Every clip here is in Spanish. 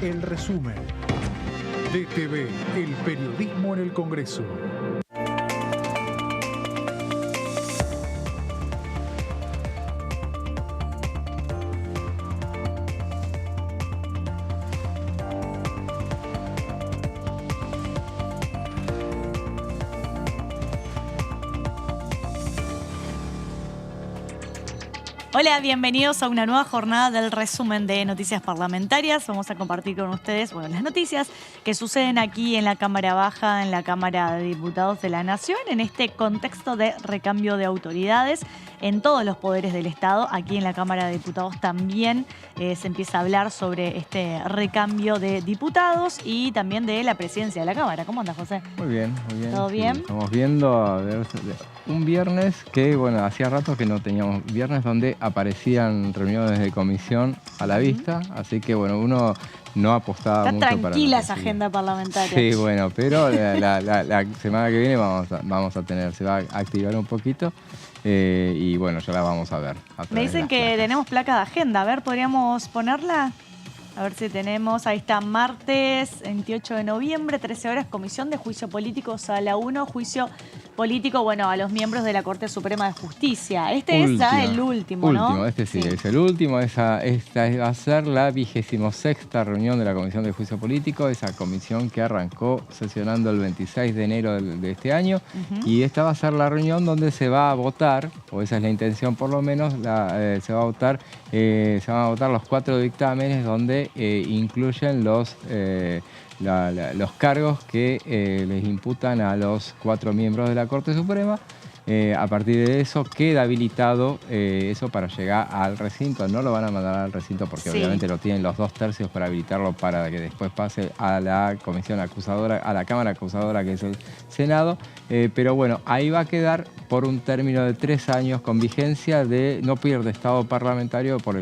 El resumen. DTV, el periodismo en el Congreso. Hola, bienvenidos a una nueva jornada del resumen de noticias parlamentarias. Vamos a compartir con ustedes las noticias que suceden aquí en la Cámara Baja, en la Cámara de Diputados de la Nación, en este contexto de recambio de autoridades en todos los poderes del Estado. Aquí en la Cámara de Diputados también se empieza a hablar sobre este recambio de diputados y también de la presidencia de la Cámara. ¿Cómo andas, José? Muy bien, muy bien. ¿Todo bien? Sí, estamos viendo a ver, un viernes que, hacía rato que no teníamos viernes donde aparecían reuniones de comisión a la vista, así que, uno no apostaba Está mucho para... Está tranquila esa agenda parlamentaria. Sí, pero la semana que viene vamos a tener, se va a activar un poquito y ya la vamos a ver. Me dicen que tenemos placa de agenda, a ver, ¿podríamos ponerla? A ver si tenemos, ahí está, martes 28 de noviembre, 13 horas, Comisión de Juicio Político, Sala 1, juicio político, a los miembros de la Corte Suprema de Justicia. Este es ya el último, ¿no? Este sí, es el último. Esta va a ser la 26ª reunión de la Comisión de Juicio Político, esa comisión que arrancó sesionando el 26 de enero de este año. Y esta va a ser la reunión donde se va a votar, o esa es la intención por lo menos, se van a votar los 4 dictámenes donde incluyen los cargos que les imputan a los 4 miembros de la Corte Suprema. A partir de eso queda habilitado eso para llegar al recinto. No lo van a mandar al recinto porque obviamente lo tienen los 2/3 para habilitarlo para que después pase a la comisión acusadora, a la Cámara Acusadora, que es el Senado. Pero ahí va a quedar por un término de 3 años con vigencia de no pierde estado parlamentario por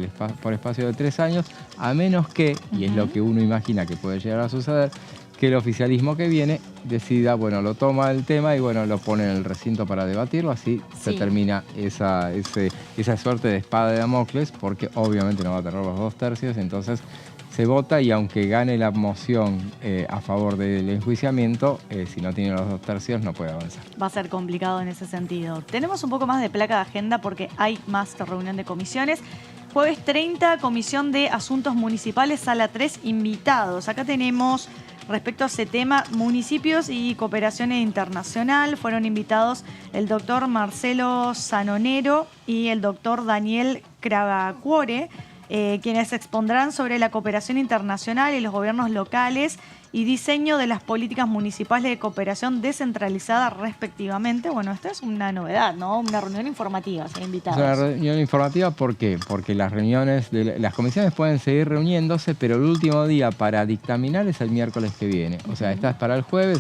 espacio de 3 años, a menos que, y es lo que uno imagina que puede llegar a suceder, que el oficialismo que viene decida, lo toma el tema y lo pone en el recinto para debatirlo, así se termina esa suerte de espada de Damocles, porque obviamente no va a tener los 2/3, entonces se vota y aunque gane la moción a favor del enjuiciamiento, si no tiene los 2/3 no puede avanzar. Va a ser complicado en ese sentido. Tenemos un poco más de placa de agenda porque hay más reunión de comisiones. Jueves 30, Comisión de Asuntos Municipales, Sala 3, invitados. Acá tenemos, respecto a ese tema, municipios y cooperación internacional, fueron invitados el doctor Marcelo Sanonero y el doctor Daniel Cravacuore, quienes expondrán sobre la cooperación internacional y los gobiernos locales y diseño de las políticas municipales de cooperación descentralizada respectivamente. Esta es una novedad, ¿no? Una reunión informativa, se ha invitado. Es una reunión informativa, ¿por qué? Porque las las comisiones pueden seguir reuniéndose, pero el último día para dictaminar es el miércoles que viene. Esta es para el jueves,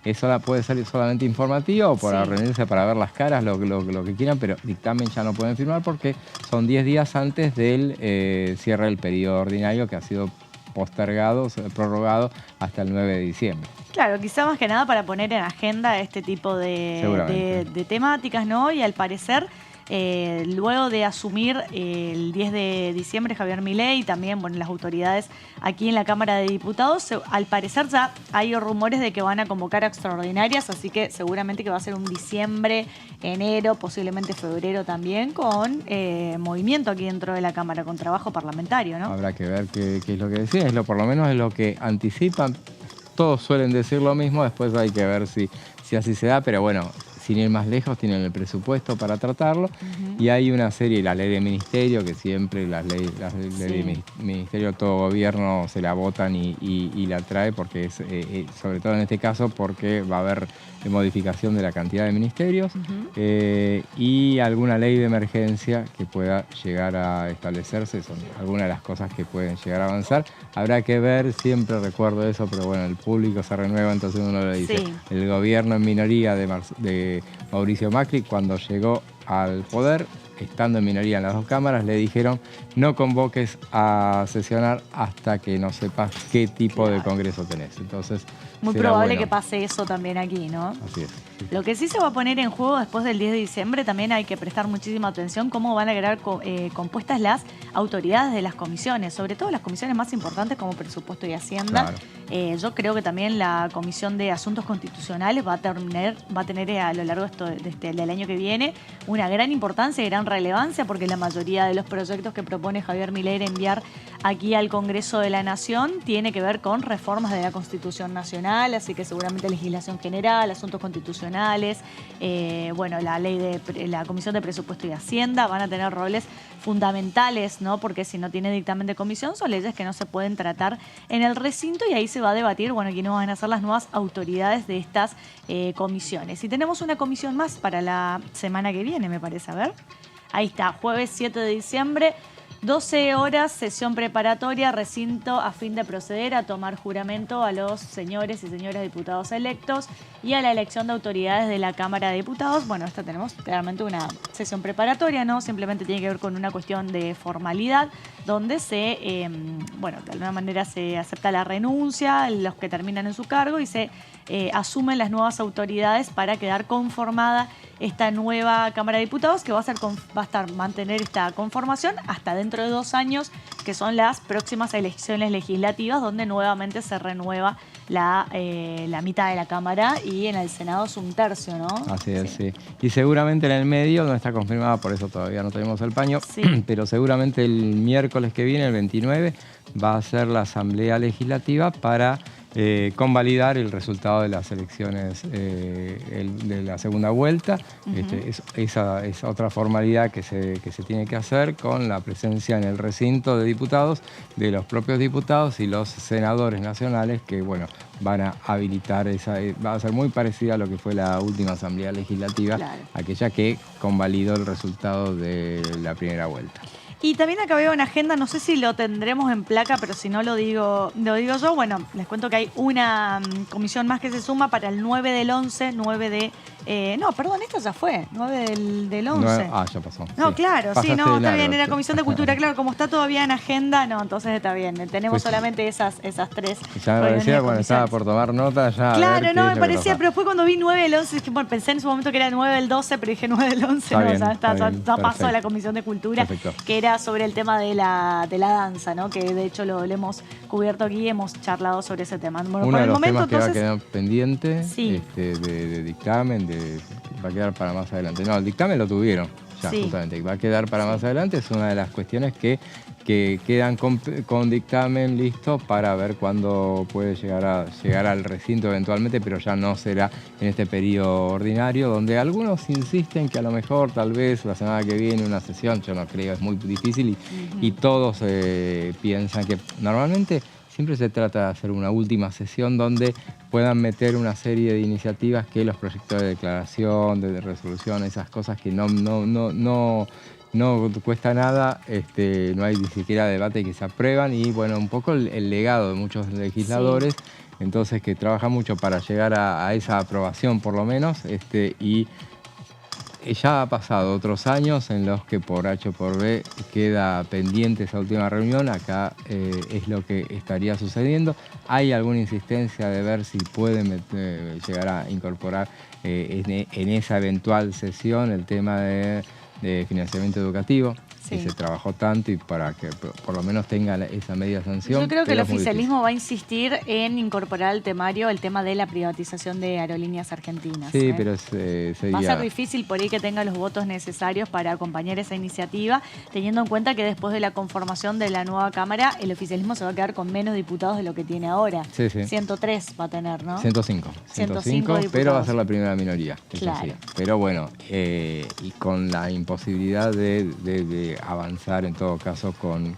eso puede ser solamente informativa o para reunirse para ver las caras, lo que quieran, pero dictamen ya no pueden firmar porque son 10 días antes del cierre del periodo ordinario que ha sido postergado, prorrogado hasta el 9 de diciembre. Claro, quizá más que nada para poner en agenda este tipo de temáticas, ¿no? Y al parecer, luego de asumir el 10 de diciembre Javier Milei y también las autoridades aquí en la Cámara de Diputados, al parecer ya hay rumores de que van a convocar a extraordinarias, así que seguramente que va a ser un diciembre, enero, posiblemente febrero también, con movimiento aquí dentro de la Cámara, con trabajo parlamentario, ¿no? Habrá que ver qué es lo que deciden, por lo menos es lo que anticipan. Todos suelen decir lo mismo, después hay que ver si así se da, pero sin ir más lejos, tienen el presupuesto para tratarlo. Y hay una serie, la ley de ministerio, que siempre las leyes de ministerio, todo gobierno se la votan y la trae, porque sobre todo en este caso, porque va a haber modificación de la cantidad de ministerios y alguna ley de emergencia que pueda llegar a establecerse. Son algunas de las cosas que pueden llegar a avanzar. Habrá que ver, siempre recuerdo eso, pero el público se renueva, entonces uno le dice, el gobierno en minoría de Mauricio Macri, cuando llegó al poder, estando en minoría en las 2 cámaras, le dijeron no convoques a sesionar hasta que no sepas qué tipo de congreso tenés. Entonces, muy probable que pase eso también aquí, ¿no? Así es. Lo que sí se va a poner en juego después del 10 de diciembre, también hay que prestar muchísima atención cómo van a quedar compuestas las autoridades de las comisiones, sobre todo las comisiones más importantes como Presupuesto y Hacienda. Claro. Yo creo que también la Comisión de Asuntos Constitucionales va a tener a lo largo del año que viene una gran importancia y gran relevancia, porque la mayoría de los proyectos que propone Javier Milei enviar aquí al Congreso de la Nación tiene que ver con reformas de la Constitución Nacional, así que seguramente legislación general, asuntos constitucionales, la ley de la Comisión de Presupuesto y Hacienda van a tener roles fundamentales, ¿no? Porque si no tiene dictamen de comisión son leyes que no se pueden tratar en el recinto y ahí se va a debatir, quiénes van a ser las nuevas autoridades de estas comisiones. Y tenemos una comisión más para la semana que viene, me parece. A ver, ahí está, jueves 7 de diciembre. 12 horas, sesión preparatoria, recinto a fin de proceder a tomar juramento a los señores y señoras diputados electos y a la elección de autoridades de la Cámara de Diputados. Esta tenemos claramente una sesión preparatoria, ¿no? Simplemente tiene que ver con una cuestión de formalidad, donde de alguna manera se acepta la renuncia, los que terminan en su cargo y se asumen las nuevas autoridades para quedar conformada esta nueva Cámara de Diputados, que va a mantener esta conformación hasta dentro de 2 años, que son las próximas elecciones legislativas, donde nuevamente se renueva la mitad de la Cámara y en el Senado es 1/3, ¿no? Así es, sí. Y seguramente en el medio, no está confirmada, por eso todavía no tenemos el paño, pero seguramente el miércoles que viene, el 29, va a ser la Asamblea Legislativa para convalidar el resultado de las elecciones de la segunda vuelta. Esa es otra formalidad que se tiene que hacer con la presencia en el recinto de diputados, de los propios diputados y los senadores nacionales que, van a habilitar va a ser muy parecida a lo que fue la última Asamblea Legislativa, aquella que convalidó el resultado de la primera vuelta. Y también acá veo en agenda, no sé si lo tendremos en placa, pero si no lo digo yo. Les cuento que hay una comisión más que se suma para el 9 del 11, 9 de... esta ya fue, 9 del 11. Ya pasó. No, sí. claro, Pasaste está de bien, largo. era Comisión de Cultura, claro, como está todavía en agenda, entonces está bien. Tenemos solamente esas 3. Ya me parecía, estaba por tomar nota ya. Claro, me parecía, pero después cuando vi 9 del 11, pensé en su momento que era 9 del 12, pero dije 9 del 11, ya pasó a la Comisión de Cultura, que era sobre el tema de la danza, ¿no? Que de hecho lo hemos cubierto aquí, hemos charlado sobre ese tema. Uno de los temas que va a quedar pendiente de dictamen, va a quedar para más adelante. No, el dictamen lo tuvieron ya, justamente. Va a quedar para más adelante. Es una de las cuestiones que quedan con dictamen listo para ver cuándo puede llegar al recinto eventualmente, pero ya no será en este periodo ordinario, donde algunos insisten que a lo mejor, tal vez, la semana que viene una sesión, yo no creo, es muy difícil y todos piensan que normalmente siempre se trata de hacer una última sesión donde puedan meter una serie de iniciativas que los proyectos de declaración, de resolución, esas cosas que no cuesta nada, no hay ni siquiera debate, que se aprueban y un poco el legado de muchos legisladores, entonces que trabajan mucho para llegar a esa aprobación por lo menos, y ya ha pasado otros años en los que por H o por B queda pendiente esa última reunión. Acá es lo que estaría sucediendo. Hay alguna insistencia de ver si pueden llegar a incorporar en esa eventual sesión el tema de financiamiento educativo. Que se trabajó tanto y para que por lo menos tenga esa media sanción. Yo creo que el oficialismo va a insistir en incorporar al temario el tema de la privatización de Aerolíneas Argentinas. Sí, pero sería... Va a ser difícil por ahí que tenga los votos necesarios para acompañar esa iniciativa, teniendo en cuenta que después de la conformación de la nueva Cámara, el oficialismo se va a quedar con menos diputados de lo que tiene ahora. 103 va a tener, ¿no? 105 pero va a ser la primera minoría. Claro. Pero y con la imposibilidad de avanzar en todo caso al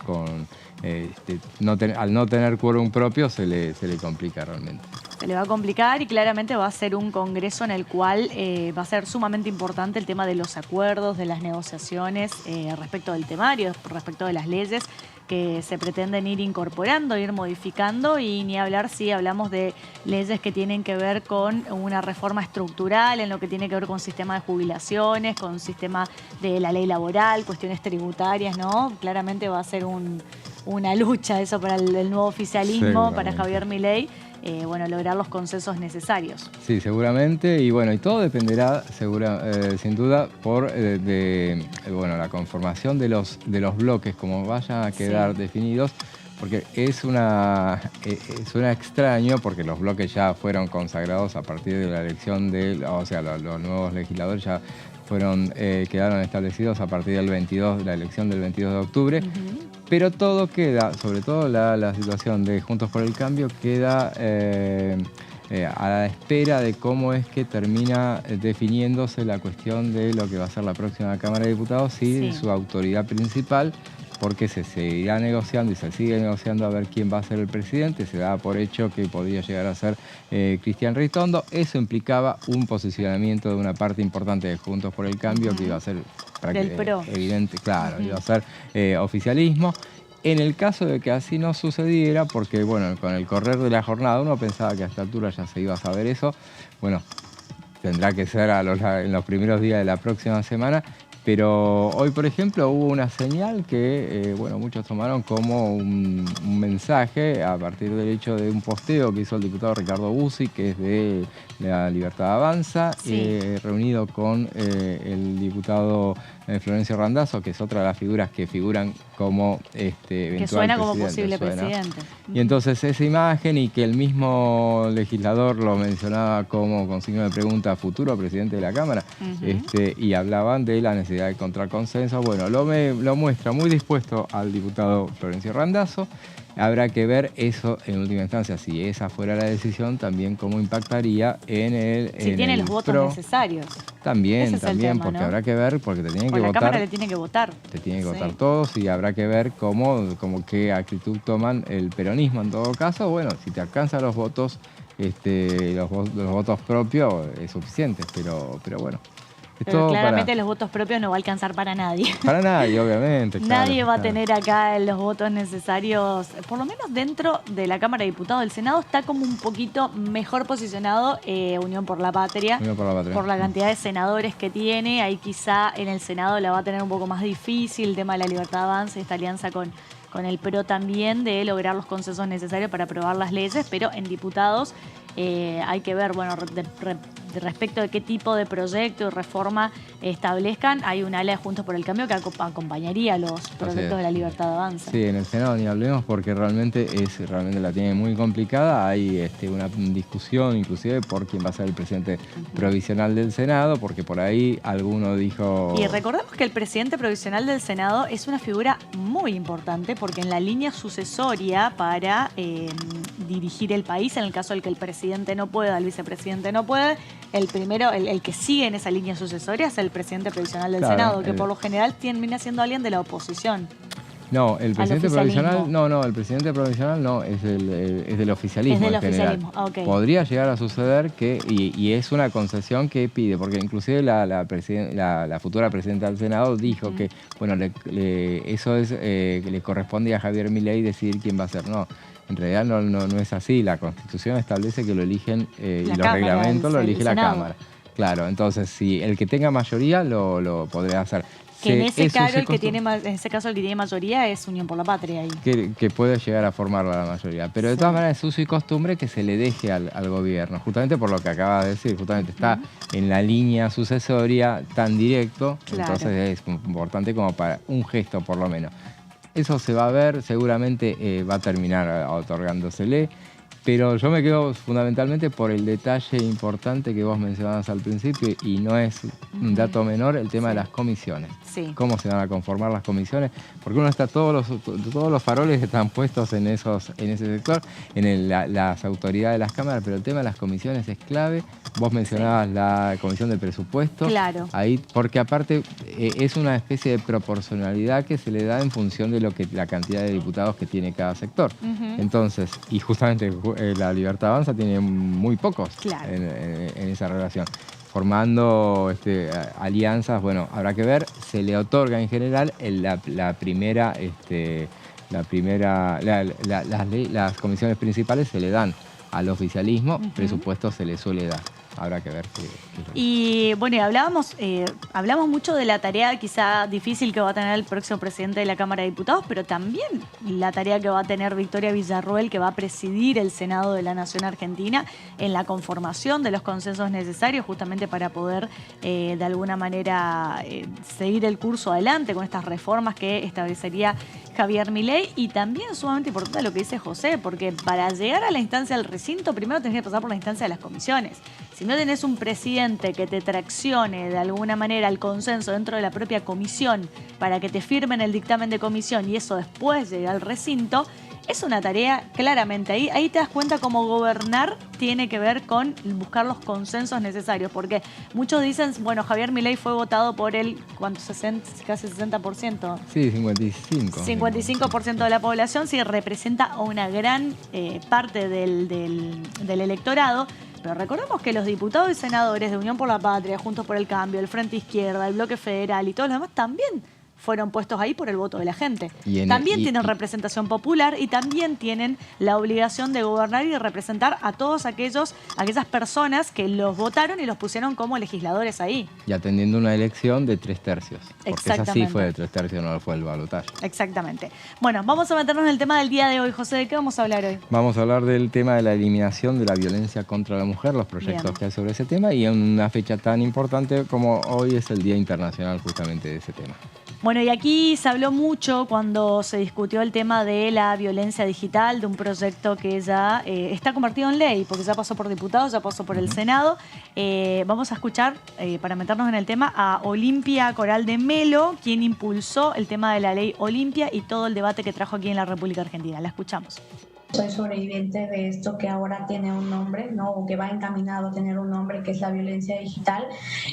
no tener quórum propio se le complica realmente. Se le va a complicar y claramente va a ser un congreso en el cual va a ser sumamente importante el tema de los acuerdos, de las negociaciones respecto del temario, respecto de las leyes que se pretenden ir incorporando, ir modificando, y ni hablar si hablamos de leyes que tienen que ver con una reforma estructural en lo que tiene que ver con sistema de jubilaciones, con sistema de la ley laboral, cuestiones tributarias, ¿no? Claramente va a ser un una lucha eso para el nuevo oficialismo, para Seguramente. Javier Milei, bueno, lograr los consensos necesarios. Sí, seguramente, y bueno, y todo dependerá sin duda por bueno, la conformación de los bloques, como vayan a quedar definidos, porque suena extraño, porque los bloques ya fueron consagrados a partir de la elección o sea, los nuevos legisladores ya quedaron establecidos a partir del la elección del 22 de octubre. Pero todo queda, sobre todo la situación de Juntos por el Cambio, queda a la espera de cómo es que termina definiéndose la cuestión de lo que va a ser la próxima Cámara de Diputados y su autoridad principal, porque se seguirá negociando y se sigue negociando a ver quién va a ser el presidente. Se da por hecho que podría llegar a ser Cristian Ritondo. Eso implicaba un posicionamiento de una parte importante de Juntos por el Cambio, que iba a ser evidente, claro, iba a ser oficialismo. En el caso de que así no sucediera, porque bueno, con el correr de la jornada uno pensaba que a esta altura ya se iba a saber eso, bueno, tendrá que ser en los primeros días de la próxima semana. Pero hoy, por ejemplo, hubo una señal que bueno, muchos tomaron como un mensaje a partir del hecho de un posteo que hizo el diputado Ricardo Bussi, que es de La Libertad Avanza, reunido con el diputado Florencio Randazzo, que es otra de las figuras que figuran como eventual que suena como presidente, posible presidente. Y entonces esa imagen, y que el mismo legislador lo mencionaba como con signo de pregunta, futuro presidente de la Cámara, y hablaban de la necesidad de encontrar consenso. Bueno, lo muestra muy dispuesto al diputado Florencio Randazzo. Habrá que ver eso en última instancia, si esa fuera la decisión, también cómo impactaría si tiene los votos necesarios. También, tema, porque ¿no? habrá que ver, porque te tienen que la votar. Cámara le tiene que votar. Te tienen que votar todos, y habrá que ver qué actitud toman el peronismo en todo caso. Bueno, si te alcanzan los votos, los votos propios es suficiente, pero bueno. Pero claramente los votos propios no va a alcanzar para nadie. Para nadie, obviamente. Nadie va a tener acá los votos necesarios, por lo menos dentro de la Cámara de Diputados. El Senado está como un poquito mejor posicionado, Unión por la Patria, por la cantidad de senadores que tiene. Ahí quizá en el Senado la va a tener un poco más difícil, el tema de La Libertad Avanza, esta alianza con el PRO también, de lograr los consensos necesarios para aprobar las leyes, pero en diputados hay que ver, bueno, respecto de qué tipo de proyecto y reforma establezcan. Hay un ala de Juntos por el Cambio que acompañaría los proyectos de La Libertad Avanza. Sí, en el Senado ni hablemos, porque realmente la tiene muy complicada. Hay una discusión inclusive por quién va a ser el presidente provisional del Senado, porque por ahí alguno dijo... Y recordemos que el presidente provisional del Senado es una figura muy importante, porque en la línea sucesoria para dirigir el país, en el caso del que el presidente no pueda, el vicepresidente no puede, el que sigue en esa línea sucesoria es el presidente provisional del Senado, que por lo general termina siendo alguien de la oposición. No, el presidente provisional, el presidente provisional no, es del oficialismo en general. Okay. Podría llegar a suceder que, y es una concesión que pide, porque inclusive la futura presidenta del Senado dijo que, bueno, eso es que le corresponde a Javier Milei decidir quién va a ser. No, en realidad no es así. La Constitución establece que lo eligen, y los reglamentos lo elige la Cámara. Claro, entonces si el que tenga mayoría lo podría hacer. Que en ese caso el que tiene mayoría es Unión por la Patria ahí. Que puede llegar a formarla la mayoría. Pero de todas maneras es uso y costumbre que se le deje al gobierno, justamente por lo que acaba de decir, justamente está en la línea sucesoria tan directo, entonces es importante como para un gesto por lo menos. Eso se va a ver, seguramente va a terminar otorgándosele. Pero yo me quedo fundamentalmente por el detalle importante que vos mencionabas al principio, y no es un dato menor, el tema de las comisiones. Cómo se van a conformar las comisiones, porque uno está todos los faroles están puestos en ese sector, en las autoridades de las cámaras, pero el tema de las comisiones es clave. Vos mencionabas la comisión de presupuesto. Claro. Ahí, porque aparte es una especie de proporcionalidad que se le da en función de la cantidad de diputados que tiene cada sector. Entonces, y justamente La Libertad Avanza tiene muy pocos en esa relación. Formando alianzas, bueno, habrá que ver. Se le otorga en general las comisiones principales se le dan al oficialismo, presupuesto se le suele dar habrá que ver qué Y bueno, y hablamos mucho de la tarea quizá difícil que va a tener el próximo presidente de la Cámara de Diputados, pero también la tarea que va a tener Victoria Villarroel, que va a presidir el Senado de la Nación Argentina en la conformación de los consensos necesarios justamente para poder de alguna manera seguir el curso adelante con estas reformas que establecería Javier Milei. Y también sumamente importante lo que dice José, porque para llegar a la instancia del recinto primero tenés que pasar por la instancia de las comisiones. Si no tenés un presidente que te traccione de alguna manera el consenso dentro de la propia comisión para que te firmen el dictamen de comisión y eso después llega al recinto, es una tarea claramente. Ahí te das cuenta cómo gobernar tiene que ver con buscar los consensos necesarios, porque muchos dicen, bueno, Javier Milei fue votado por el, ¿cuánto? Casi 60%. Sí, 55. 55% de la población, sí, representa a una gran parte del electorado. Pero recordemos que los diputados y senadores de Unión por la Patria, Juntos por el Cambio, el Frente Izquierda, el Bloque Federal y todos los demás también fueron puestos ahí por el voto de la gente. También tienen representación popular y también tienen la obligación de gobernar y de representar a todos aquellas personas que los votaron y los pusieron como legisladores ahí. Y atendiendo una elección de 3/3. Porque esa sí fue de 3/3, no fue el balotaje. Exactamente. Bueno, vamos a meternos en el tema del día de hoy. José, ¿de qué vamos a hablar hoy? Vamos a hablar del tema de la eliminación de la violencia contra la mujer, los proyectos que hay sobre ese tema, y en una fecha tan importante como hoy es el Día Internacional justamente de ese tema. Bueno, y aquí se habló mucho cuando se discutió el tema de la violencia digital, de un proyecto que ya está convertido en ley, porque ya pasó por diputados, ya pasó por el Senado. Vamos a escuchar, para meternos en el tema, a Olimpia Coral de Melo, quien impulsó el tema de la ley Olimpia y todo el debate que trajo aquí en la República Argentina. La escuchamos. Soy sobreviviente de esto que ahora tiene un nombre, ¿no? O que va encaminado a tener un nombre, que es la violencia digital,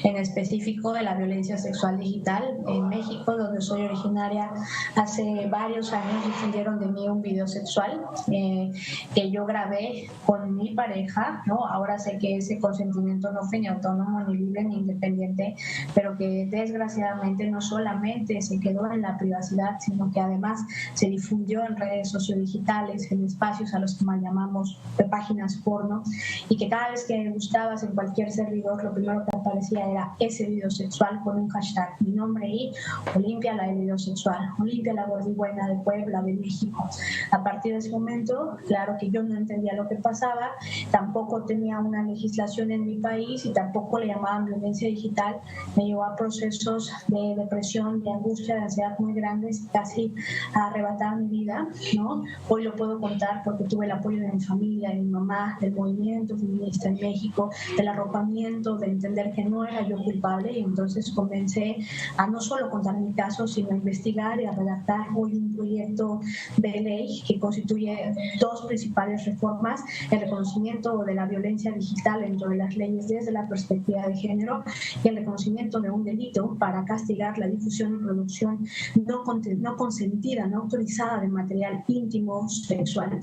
en específico de la violencia sexual digital. En México, donde soy originaria, hace varios años difundieron de mí un video sexual que yo grabé con mi pareja, ¿no? Ahora sé que ese consentimiento no fue ni autónomo, ni libre, ni independiente, pero que desgraciadamente no solamente se quedó en la privacidad, sino que además se difundió en redes sociodigitales, en espacios a los que mal llamamos de páginas porno, y que cada vez que buscabas en cualquier servidor lo primero que aparecía era ese video sexual con un hashtag, mi nombre y Olimpia la del video sexual, Olimpia la gordibuena de Puebla, de México. A partir de ese momento, claro que yo no entendía lo que pasaba, tampoco tenía una legislación en mi país y tampoco le llamaban violencia digital. Me llevó a procesos de depresión, de angustia, de ansiedad muy grandes, casi a arrebatar mi vida, ¿no? Hoy lo puedo contar porque tuve el apoyo de mi familia, de mi mamá, del movimiento feminista en México, del arropamiento, de entender que no era yo culpable, y entonces comencé a no solo contar mi caso, sino a investigar y a redactar hoy un proyecto de ley que constituye dos principales reformas: el reconocimiento de la violencia digital dentro de las leyes desde la perspectiva de género y el reconocimiento de un delito para castigar la difusión y producción no consentida, no autorizada de material íntimo sexual.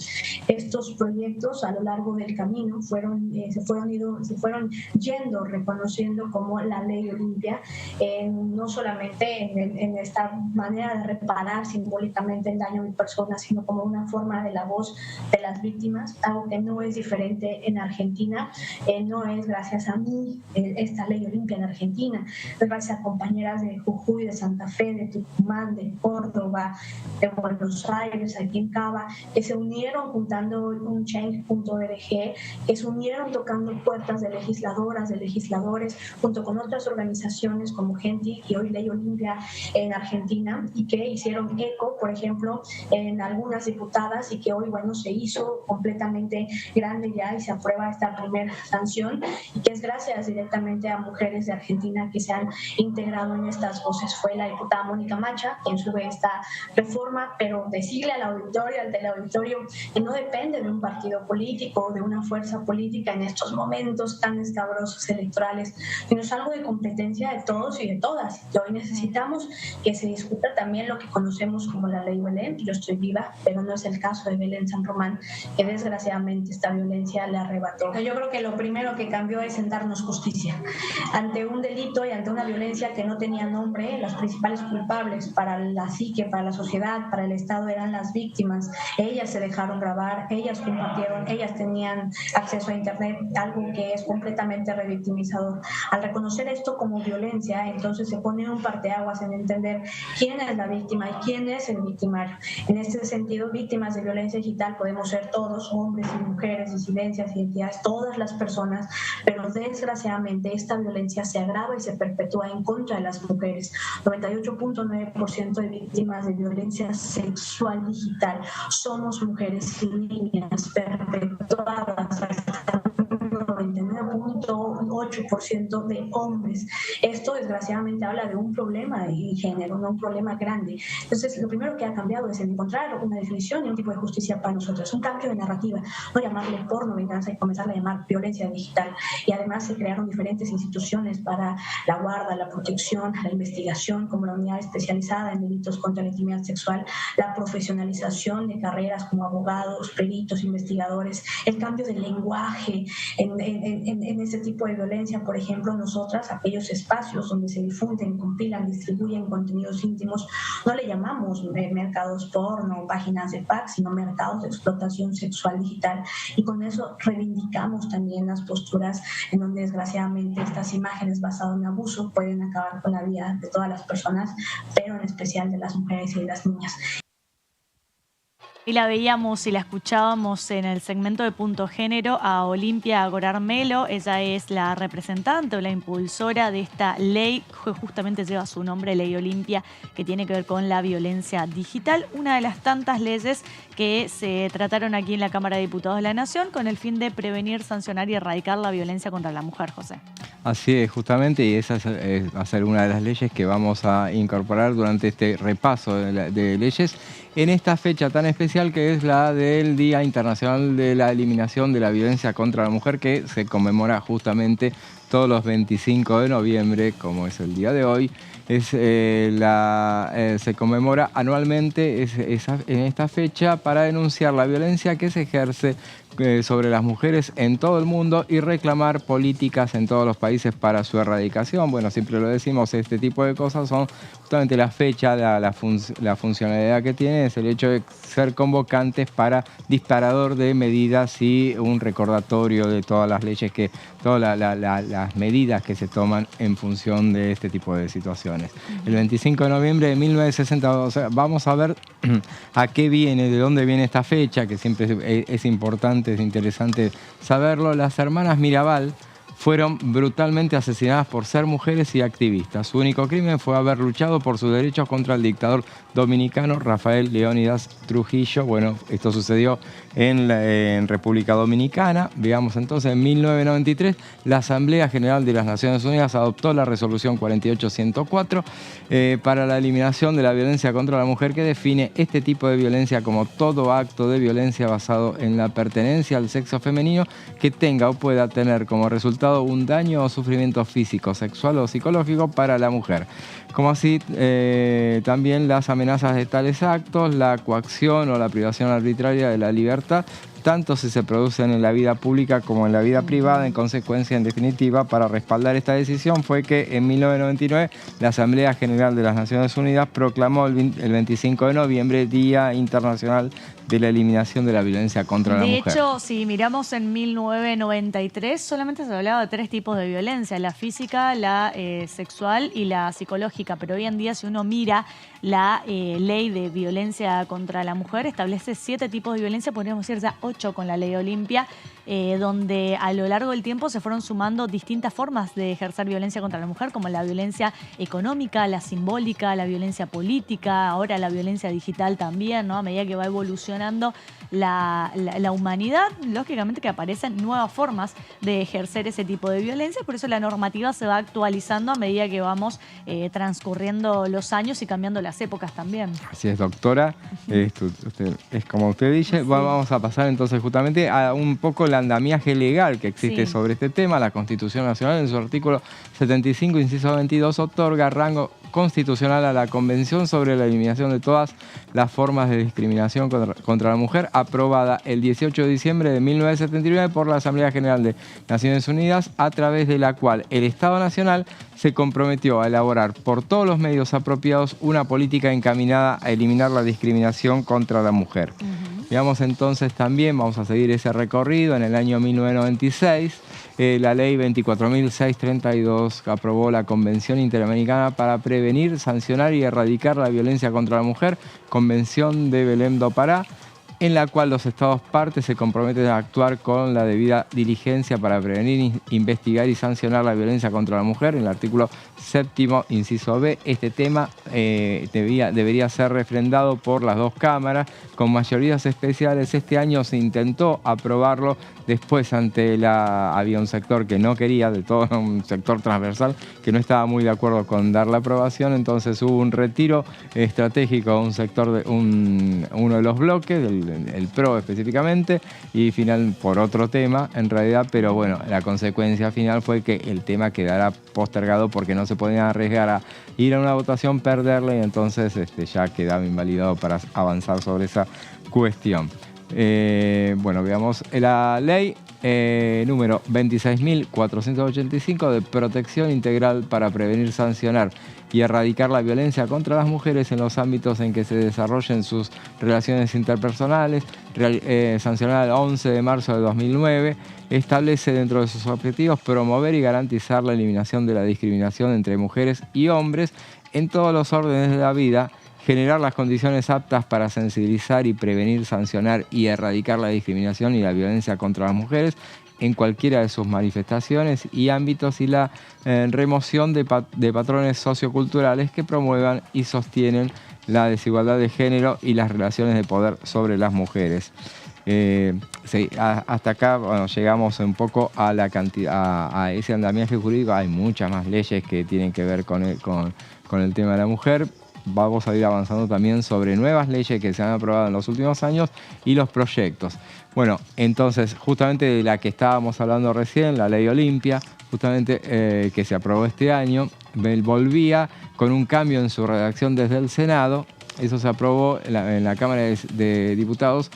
Estos proyectos a lo largo del camino se fueron yendo reconociendo como la ley Olimpia, no solamente en esta manera de reparar simbólicamente el daño a mi persona, sino como una forma de la voz de las víctimas, algo que no es diferente en Argentina. No es gracias a mí esta ley Olimpia en Argentina, es gracias a compañeras de Jujuy, de Santa Fe, de Tucumán, de Córdoba, de Buenos Aires, aquí en Cava, que se unieron juntando un change.org, que se unieron tocando puertas de legisladoras, de legisladores, junto con otras organizaciones como Genti y hoy Ley Olimpia en Argentina, y que hicieron eco, por ejemplo, en algunas diputadas, y que hoy, bueno, se hizo completamente grande ya y se aprueba esta primera sanción, y que es gracias directamente a mujeres de Argentina que se han integrado en estas voces. Fue la diputada Mónica Macha quien sube esta reforma, pero decirle al auditorio, al teleauditorio, que no depende de un partido político o de una fuerza política en estos momentos tan escabrosos electorales, sino es algo de competencia de todos y de todas. Y hoy necesitamos que se discuta también lo que conocemos como la ley Belén. Yo estoy viva, pero no es el caso de Belén San Román, que desgraciadamente esta violencia le arrebató. Yo creo que lo primero que cambió es en darnos justicia. Ante un delito y ante una violencia que no tenía nombre, los principales culpables para la psique, para la sociedad, para el Estado eran las víctimas. Ellas se dejaron lograron grabar, ellas compartieron, ellas tenían acceso a internet, algo que es completamente revictimizador. Al reconocer esto como violencia, entonces se pone un parteaguas en entender quién es la víctima y quién es el victimario. En este sentido, víctimas de violencia digital podemos ser todos, hombres y mujeres, disidencias, identidades, todas las personas, pero desgraciadamente esta violencia se agrava y se perpetúa en contra de las mujeres. 98.9% de víctimas de violencia sexual digital somos mujeres y niñas perpetuadas, hasta 99.8% de hombres. Esto desgraciadamente habla de un problema de género, no un problema grande. Entonces, lo primero que ha cambiado es encontrar una definición y un tipo de justicia para nosotros, un cambio de narrativa, no llamarle porno venganza y comenzar a llamar violencia digital. Y además se crearon diferentes instituciones para la guarda, la protección, la investigación, como la unidad especializada en delitos contra la intimidad sexual, la profesionalización de carreras como abogados, peritos, investigadores, el cambio de lenguaje en ese tipo de violencia. Por ejemplo, nosotras, aquellos espacios donde se difunden, compilan, distribuyen contenidos íntimos, no le llamamos mercados porno, páginas de pack, sino mercados de explotación sexual digital. Y con eso reivindicamos también las posturas en donde desgraciadamente estas imágenes basadas en abuso pueden acabar con la vida de todas las personas, pero en especial de las mujeres y de las niñas. Y la veíamos y la escuchábamos en el segmento de Punto Género a Olimpia Gorarmelo. Ella es la representante o la impulsora de esta ley, que justamente lleva su nombre, Ley Olimpia, que tiene que ver con la violencia digital. Una de las tantas leyes que se trataron aquí en la Cámara de Diputados de la Nación con el fin de prevenir, sancionar y erradicar la violencia contra la mujer, José. Así es, justamente, y esa va a ser una de las leyes que vamos a incorporar durante este repaso de leyes en esta fecha tan especial que es la del Día Internacional de la Eliminación de la Violencia contra la Mujer, que se conmemora justamente todos los 25 de noviembre, como es el día de hoy. Se conmemora anualmente en esta fecha para denunciar la violencia que se ejerce sobre las mujeres en todo el mundo y reclamar políticas en todos los países para su erradicación. Bueno, siempre lo decimos, este tipo de cosas son justamente la fecha, la funcionalidad que tiene es el hecho de ser convocantes para disparador de medidas y un recordatorio de todas las leyes, todas las medidas que se toman en función de este tipo de situaciones. El 25 de noviembre de 1960, o sea, vamos a ver a qué viene, de dónde viene esta fecha, que siempre es importante, es interesante saberlo. Las hermanas Mirabal fueron brutalmente asesinadas por ser mujeres y activistas. Su único crimen fue haber luchado por sus derechos contra el dictador dominicano Rafael Leónidas Trujillo. Bueno, esto sucedió en República Dominicana. Veamos entonces, en 1993, la Asamblea General de las Naciones Unidas adoptó la resolución 48104 para la eliminación de la violencia contra la mujer, que define este tipo de violencia como todo acto de violencia basado en la pertenencia al sexo femenino que tenga o pueda tener como resultado un daño o sufrimiento físico, sexual o psicológico para la mujer. Como así también las amenazas de tales actos, la coacción o la privación arbitraria de la libertad, tanto si se producen en la vida pública como en la vida privada. En consecuencia, en definitiva, para respaldar esta decisión fue que en 1999 la Asamblea General de las Naciones Unidas proclamó el 25 de noviembre Día Internacional de la Eliminación de la Violencia contra la Mujer. De hecho, si miramos en 1993, solamente se hablaba de 3 tipos de violencia: la física, la sexual y la psicológica. Pero hoy en día, si uno mira la ley de violencia contra la mujer, establece 7 tipos de violencia, podríamos decir ya 8 con la Ley Olimpia, donde a lo largo del tiempo se fueron sumando distintas formas de ejercer violencia contra la mujer, como la violencia económica, la simbólica, la violencia política, ahora la violencia digital también, ¿no? A medida que va evolucionando la humanidad, lógicamente que aparecen nuevas formas de ejercer ese tipo de violencia, por eso la normativa se va actualizando a medida que vamos transcurriendo los años y cambiando las épocas también. Así es, doctora. Es como usted dice. Sí. Vamos a pasar entonces justamente a un poco el andamiaje legal que existe sobre este tema. La Constitución Nacional, en su artículo 75, inciso 22, otorga rango constitucional a la Convención sobre la Eliminación de todas las formas de discriminación contra la mujer, aprobada el 18 de diciembre de 1979 por la Asamblea General de Naciones Unidas, a través de la cual el Estado Nacional se comprometió a elaborar por todos los medios apropiados una política encaminada a eliminar la discriminación contra la mujer. Veamos entonces también, vamos a seguir ese recorrido. En el año 1996, la ley 24.632 aprobó la Convención Interamericana para prevenir, sancionar y erradicar la violencia contra la mujer, Convención de Belém do Pará, en la cual los Estados partes se comprometen a actuar con la debida diligencia para prevenir, investigar y sancionar la violencia contra la mujer. En el artículo 7º, inciso B, este tema debería ser refrendado por las dos cámaras con mayorías especiales. Este año se intentó aprobarlo, después había un sector que no quería, de todo un sector transversal, que no estaba muy de acuerdo con dar la aprobación, entonces hubo un retiro estratégico de un sector, uno de los bloques, el PRO específicamente, y final por otro tema en realidad, pero bueno, la consecuencia final fue que el tema quedara postergado porque no se podían arriesgar a ir a una votación, perderla, y entonces ya quedaba invalidado para avanzar sobre esa cuestión. Bueno, veamos la ley número 26.485 de protección integral para prevenir, sancionar y erradicar la violencia contra las mujeres en los ámbitos en que se desarrollen sus relaciones interpersonales, sancionada el 11 de marzo de 2009, establece dentro de sus objetivos promover y garantizar la eliminación de la discriminación entre mujeres y hombres en todos los órdenes de la vida, generar las condiciones aptas para sensibilizar y prevenir, sancionar y erradicar la discriminación y la violencia contra las mujeres en cualquiera de sus manifestaciones y ámbitos, y la remoción de patrones socioculturales que promuevan y sostienen la desigualdad de género y las relaciones de poder sobre las mujeres. Sí, hasta acá, bueno, llegamos un poco a la cantidad, a ese andamiaje jurídico. Hay muchas más leyes que tienen que ver con el tema de la mujer. Vamos a ir avanzando también sobre nuevas leyes que se han aprobado en los últimos años y los proyectos. Bueno, entonces, justamente de la que estábamos hablando recién, la Ley Olimpia, justamente que se aprobó este año, volvía con un cambio en su redacción desde el Senado. Eso se aprobó en la Cámara de Diputados,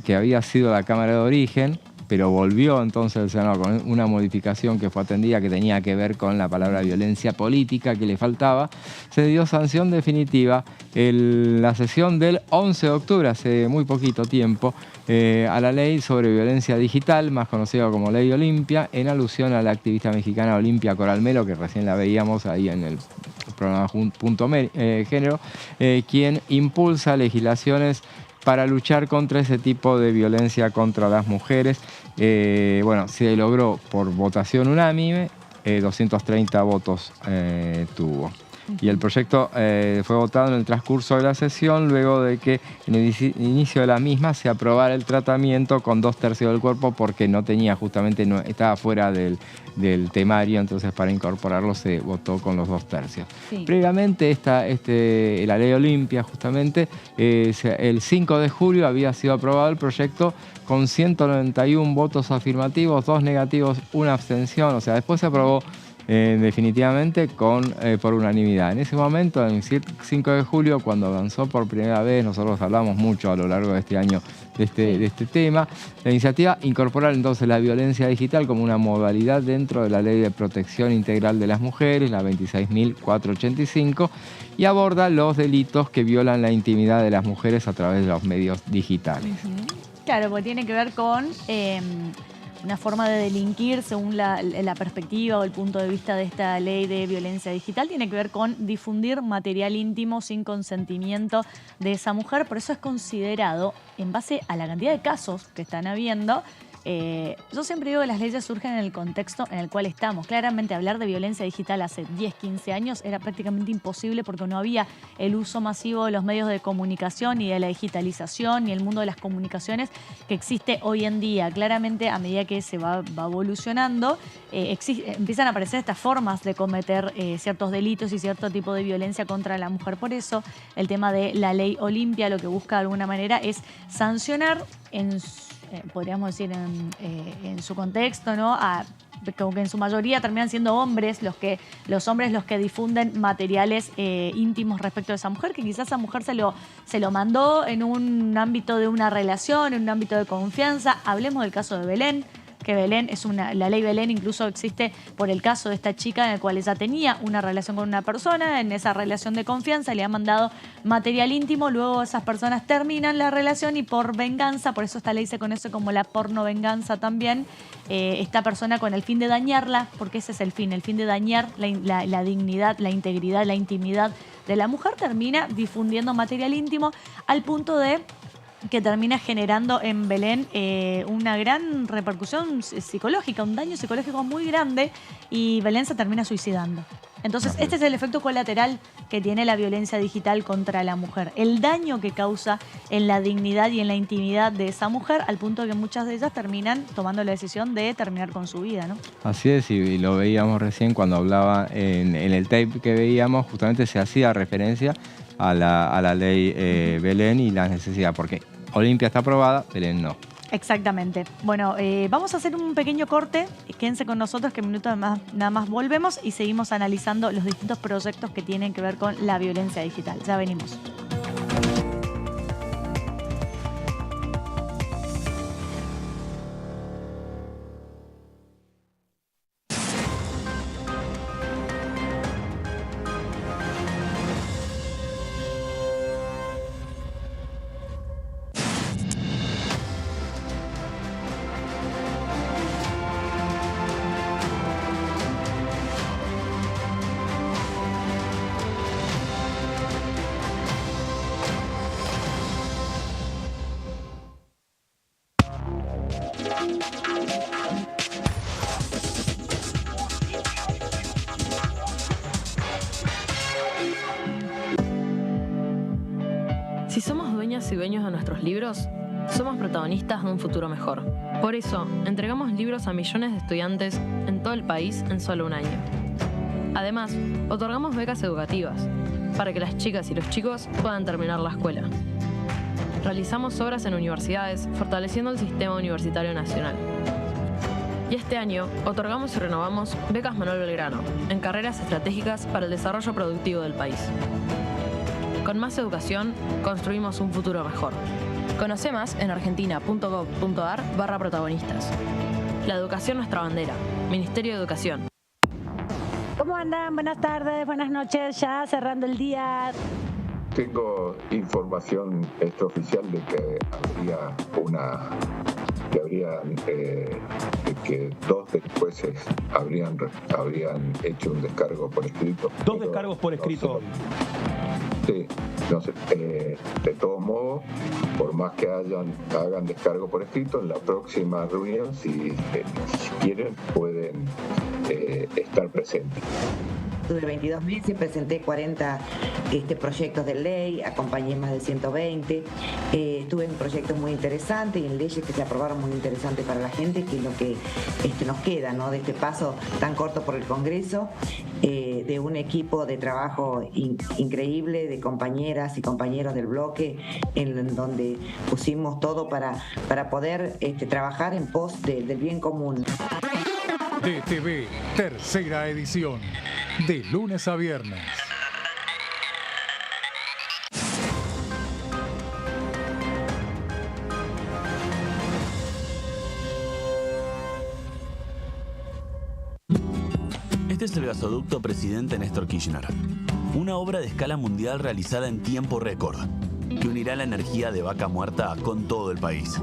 que había sido la Cámara de Origen, pero volvió entonces el Senado con una modificación que fue atendida, que tenía que ver con la palabra violencia política que le faltaba. Se dio sanción definitiva en la sesión del 11 de octubre, hace muy poquito tiempo, a la ley sobre violencia digital, más conocida como Ley Olimpia, en alusión a la activista mexicana Olimpia Coral Melo, que recién la veíamos ahí en el programa Punto Género, quien impulsa legislaciones para luchar contra ese tipo de violencia contra las mujeres. Bueno, se logró por votación unánime, 230 votos tuvo. Y el proyecto fue votado en el transcurso de la sesión, luego de que en el inicio de la misma se aprobara el tratamiento con 2/3 del cuerpo, porque no tenía, justamente estaba fuera del temario, entonces para incorporarlo se votó con los 2/3. Sí. Previamente la Ley Olimpia, justamente, el 5 de julio había sido aprobado el proyecto con 191 votos afirmativos, 2 negativos, 1 abstención, o sea, después se aprobó definitivamente por unanimidad. En ese momento, el 5 de julio, cuando avanzó por primera vez, nosotros hablamos mucho a lo largo de este año de este tema, la iniciativa incorpora entonces la violencia digital como una modalidad dentro de la Ley de Protección Integral de las Mujeres, la 26.485, y aborda los delitos que violan la intimidad de las mujeres a través de los medios digitales. Claro, porque tiene que ver con una forma de delinquir según la perspectiva o el punto de vista de esta ley de violencia digital. Tiene que ver con difundir material íntimo sin consentimiento de esa mujer. Por eso es considerado, en base a la cantidad de casos que están habiendo, yo siempre digo que las leyes surgen en el contexto en el cual estamos. Claramente hablar de violencia digital hace 10, 15 años era prácticamente imposible, porque no había el uso masivo de los medios de comunicación y de la digitalización y el mundo de las comunicaciones que existe hoy en día. Claramente, a medida que se va evolucionando, empiezan a aparecer estas formas de cometer ciertos delitos y cierto tipo de violencia contra la mujer. Por eso el tema de la Ley Olimpia lo que busca de alguna manera es sancionar podríamos decir en su contexto, ¿no? Como que en su mayoría terminan siendo los hombres los que difunden materiales íntimos respecto de esa mujer, que quizás esa mujer se lo mandó en un ámbito de una relación, en un ámbito de confianza. Hablemos del caso de Belén, que Belén la ley Belén incluso existe por el caso de esta chica en el cual ella tenía una relación con una persona, en esa relación de confianza le ha mandado material íntimo, luego esas personas terminan la relación y por venganza, por eso esta ley se conoce como la porno venganza también, esta persona con el fin de dañarla, porque ese es el fin de dañar la dignidad, la integridad, la intimidad de la mujer, termina difundiendo material íntimo al punto de que termina generando en Belén una gran repercusión psicológica, un daño psicológico muy grande y Belén se termina suicidando. Entonces, este es el efecto colateral que tiene la violencia digital contra la mujer. El daño que causa en la dignidad y en la intimidad de esa mujer, al punto de que muchas de ellas terminan tomando la decisión de terminar con su vida, ¿no? Así es, y lo veíamos recién cuando hablaba en el tape que veíamos, justamente se hacía referencia a la ley Belén y la necesidad, porque Olimpia está aprobada, Belén no. Exactamente. Bueno, vamos a hacer un pequeño corte. Quédense con nosotros que en minutos nada más volvemos y seguimos analizando los distintos proyectos que tienen que ver con la violencia digital. Ya venimos. Si somos dueñas y dueños de nuestros libros, somos protagonistas de un futuro mejor. Por eso, entregamos libros a millones de estudiantes en todo el país en solo un año. Además, otorgamos becas educativas para que las chicas y los chicos puedan terminar la escuela. Realizamos obras en universidades, fortaleciendo el sistema universitario nacional. Y este año, otorgamos y renovamos becas Manuel Belgrano en carreras estratégicas para el desarrollo productivo del país. Con más educación, construimos un futuro mejor. Conoce más en argentina.gov.ar/protagonistas. La educación nuestra bandera. Ministerio de Educación. ¿Cómo andan? Buenas tardes, buenas noches, ya cerrando el día. Tengo información extraoficial de que que 2 jueces habrían hecho un descargo por escrito. 2 descargos por escrito. Sí, no sé, de todos modos, por más que hagan descargo por escrito, en la próxima reunión, si quieren, pueden estar presentes. Tuve 22 meses, presenté 40 proyectos de ley, acompañé más de 120. Estuve en proyectos muy interesantes y en leyes que se aprobaron muy interesantes para la gente, que es lo que nos queda, ¿no?, de este paso tan corto por el Congreso, de un equipo de trabajo increíble, de compañeras y compañeros del bloque, en donde pusimos todo para poder trabajar en pos del bien común. DTV, tercera edición, de lunes a viernes. Este es el gasoducto Presidente Néstor Kirchner, una obra de escala mundial realizada en tiempo récord, que unirá la energía de Vaca Muerta con todo el país.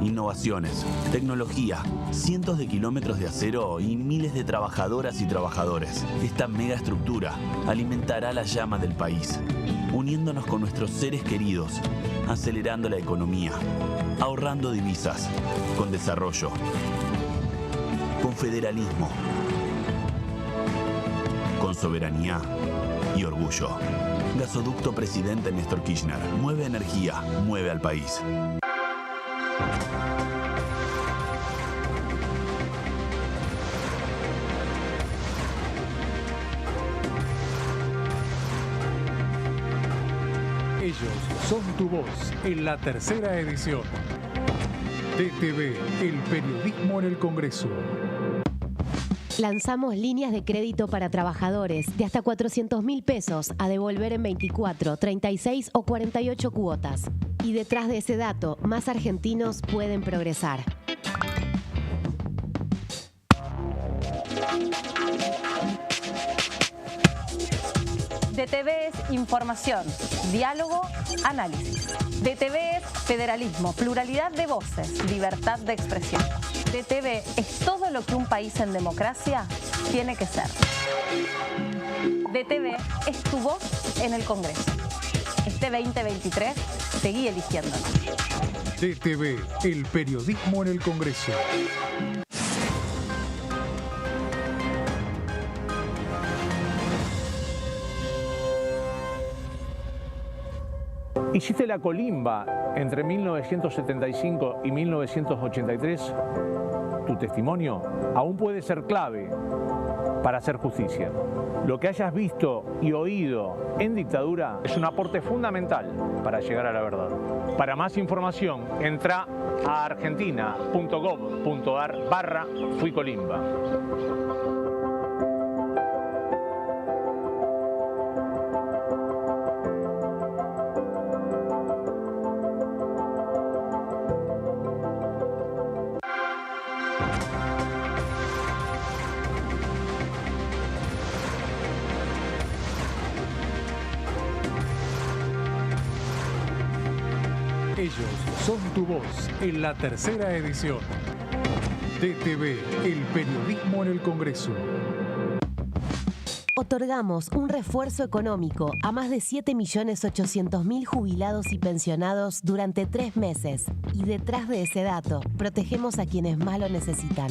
Innovaciones, tecnología, cientos de kilómetros de acero y miles de trabajadoras y trabajadores. Esta megaestructura alimentará la llama del país, uniéndonos con nuestros seres queridos, acelerando la economía, ahorrando divisas, con desarrollo, con federalismo, con soberanía y orgullo. Gasoducto Presidente Néstor Kirchner. Mueve energía, mueve al país. Ellos son tu voz en la tercera edición. DTV, el periodismo en el Congreso. Lanzamos líneas de crédito para trabajadores de hasta 400.000 pesos a devolver en 24, 36 o 48 cuotas. Y detrás de ese dato, más argentinos pueden progresar. DTV es información, diálogo, análisis. DTV es federalismo, pluralidad de voces, libertad de expresión. DTV es todo lo que un país en democracia tiene que ser. DTV es tu voz en el Congreso. Este 2023, seguí eligiéndonos. DTV, el periodismo en el Congreso. Hiciste la colimba entre 1975 y 1983. Tu testimonio aún puede ser clave para hacer justicia. Lo que hayas visto y oído en dictadura es un aporte fundamental para llegar a la verdad. Para más información, entra a argentina.gov.ar/fuicolimba. Ellos son tu voz en la tercera edición. DTV, el periodismo en el Congreso. Otorgamos un refuerzo económico a más de 7.800.000 jubilados y pensionados durante 3 meses. Y detrás de ese dato, protegemos a quienes más lo necesitan.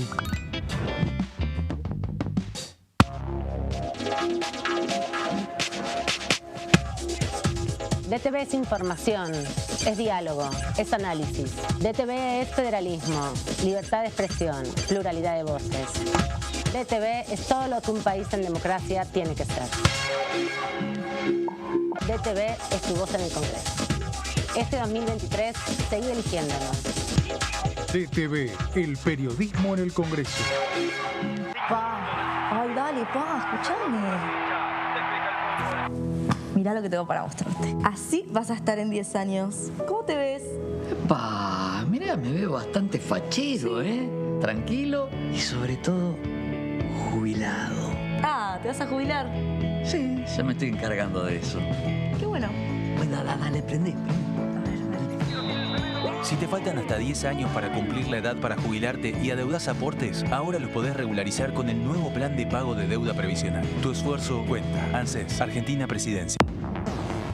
DTV es información, es diálogo, es análisis. DTV es federalismo, libertad de expresión, pluralidad de voces. DTV es todo lo que un país en democracia tiene que ser. DTV es tu voz en el Congreso. Este 2023, seguí eligiéndonos. DTV, el periodismo en el Congreso. Pa, ay, dale, pa, escuchame. Mirá lo que tengo para mostrarte. Así vas a estar en 10 años. ¿Cómo te ves? Pa, mirá, me veo bastante fachero, ¿eh? Tranquilo y sobre todo jubilado. Ah, ¿te vas a jubilar? Sí, ya me estoy encargando de eso. Qué bueno. Bueno, dale, prendé. Si te faltan hasta 10 años para cumplir la edad para jubilarte y adeudas aportes, ahora los podés regularizar con el nuevo plan de pago de deuda previsional. Tu esfuerzo cuenta. ANSES, Argentina Presidencia.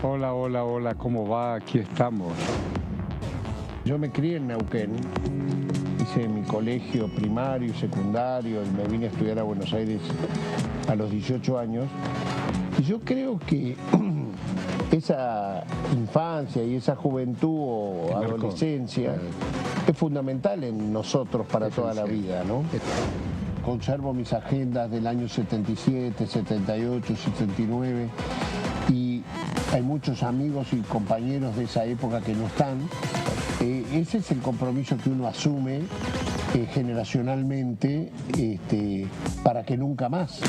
Hola, hola, hola, ¿cómo va? Aquí estamos. Yo me crié en Neuquén, hice mi colegio primario y secundario y me vine a estudiar a Buenos Aires a los 18 años. Y yo creo que esa infancia y esa juventud o adolescencia es fundamental en nosotros para toda la vida, ¿no? Conservo mis agendas del año 77, 78, 79 y hay muchos amigos y compañeros de esa época que no están. Ese es el compromiso que uno asume generacionalmente para que nunca más.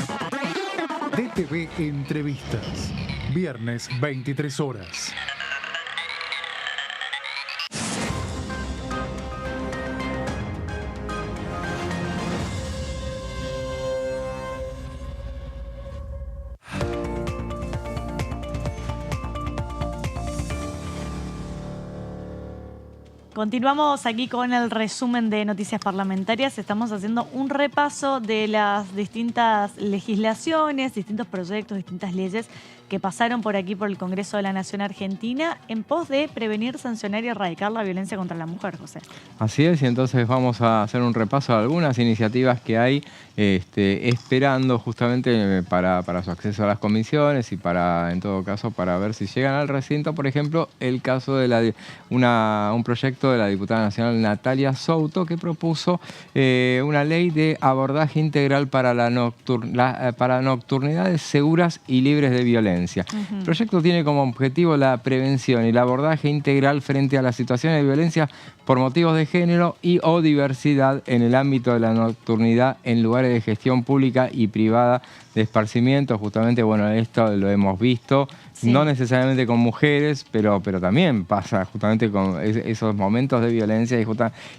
DTV Entrevistas, viernes 23 horas. Continuamos aquí con el resumen de noticias parlamentarias. Estamos haciendo un repaso de las distintas legislaciones, distintos proyectos, distintas leyes que pasaron por aquí por el Congreso de la Nación Argentina en pos de prevenir, sancionar y erradicar la violencia contra la mujer, José. Así es, y entonces vamos a hacer un repaso de algunas iniciativas que hay esperando justamente para su acceso a las comisiones y en todo caso, para ver si llegan al recinto. Por ejemplo, el caso de un proyecto de la diputada nacional Natalia Souto que propuso una ley de abordaje integral para nocturnidades seguras y libres de violencia. El proyecto tiene como objetivo la prevención y el abordaje integral frente a las situaciones de violencia por motivos de género y o diversidad en el ámbito de la nocturnidad en lugares de gestión pública y privada de esparcimiento. Justamente, bueno, esto lo hemos visto, no necesariamente con mujeres, pero también pasa justamente con esos momentos de violencia.